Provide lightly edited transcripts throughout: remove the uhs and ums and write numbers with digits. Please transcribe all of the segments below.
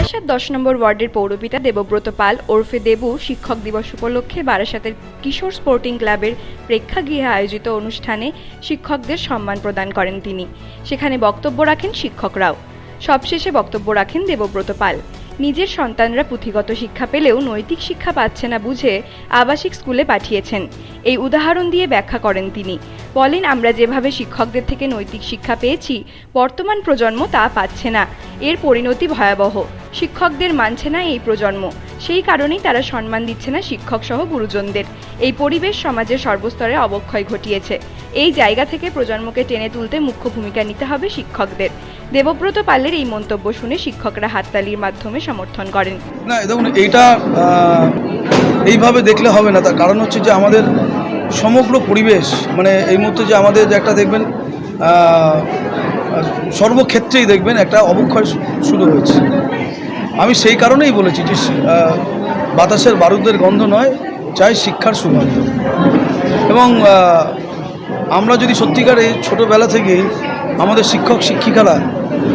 বারাসাত 10 নম্বর ওয়ার্ডের পৌরপিতা দেবব্রত পাল ওরফে দেবু শিক্ষক দিবস উপলক্ষে বারাসাতের কিশোর স্পোর্টিং ক্লাবের প্রেক্ষাগৃহে আয়োজিত অনুষ্ঠানে শিক্ষকদের সম্মান প্রদান করেন তিনি। সেখানে বক্তব্য রাখেন শিক্ষকরাও। সবশেষে বক্তব্য রাখেন দেবব্রত পাল। নিজের সন্তানরা পুঁথিগত শিক্ষা পেলেও নৈতিক শিক্ষা পাচ্ছে না বুঝে আবাসিক স্কুলে পাঠিয়েছেন। এই উদাহরণ দিয়ে ব্যাখ্যা করেন তিনি। বলেন, আমরা যেভাবে শিক্ষকদের থেকে নৈতিক শিক্ষা পেয়েছি, বর্তমান প্রজন্ম তা পাচ্ছে না। এর পরিণতি ভয়াবহ। শিক্ষকদের মানছে না এই প্রজন্ম, সেই কারণেই তারা সম্মান দিচ্ছে না শিক্ষক সহ গুরুজনদের। এই পরিবেশ সমাজের সর্বস্তরে অবক্ষয় ঘটিয়েছে। এই জায়গা থেকে প্রজন্মকে টেনে তুলতে মুখ্য ভূমিকা নিতে হবে শিক্ষকদের। দেবব্রত পালের এই মন্তব্য শুনে শিক্ষকরা হাততালির মাধ্যমে সমর্থন করেন। না, দেখুন, এইটা এইভাবে দেখলে হবে না। তার কারণ হচ্ছে যে আমাদের সমগ্র পরিবেশ, মানে এই মুহূর্তে যে আমাদের একটা দেখবেন সর্বক্ষেত্রেই দেখবেন একটা অবক্ষয় শুরু হয়েছে। আমি সেই কারণেই বলেছি যে বাতাসের বারুদের গন্ধ নয়, চাই শিক্ষার সুগন্ধ। এবং আমরা যদি সত্যিকারে ছোটোবেলা থেকেই আমাদের শিক্ষক শিক্ষিকারা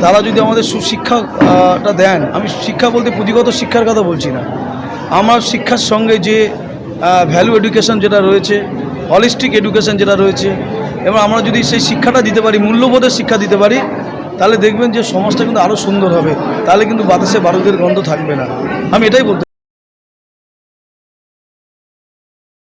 তারা যদি আমাদের সুশিক্ষাটা দেন, আমি শিক্ষা বলতে পুঁথিগত শিক্ষার কথা বলছি না, আমার শিক্ষার সঙ্গে যে ভ্যালু এডুকেশন যেটা রয়েছে, হলিস্টিক এডুকেশন যেটা রয়েছে, এবং আমরা যদি সেই শিক্ষাটা দিতে পারি, মূল্যবোধের শিক্ষা দিতে পারি, তাহলে দেখবেন যে সমাজটা কিন্তু আরও সুন্দর হবে। তাহলে কিন্তু বাতাসে বারুদের গন্ধ থাকবে না। আমি এটাই বলতে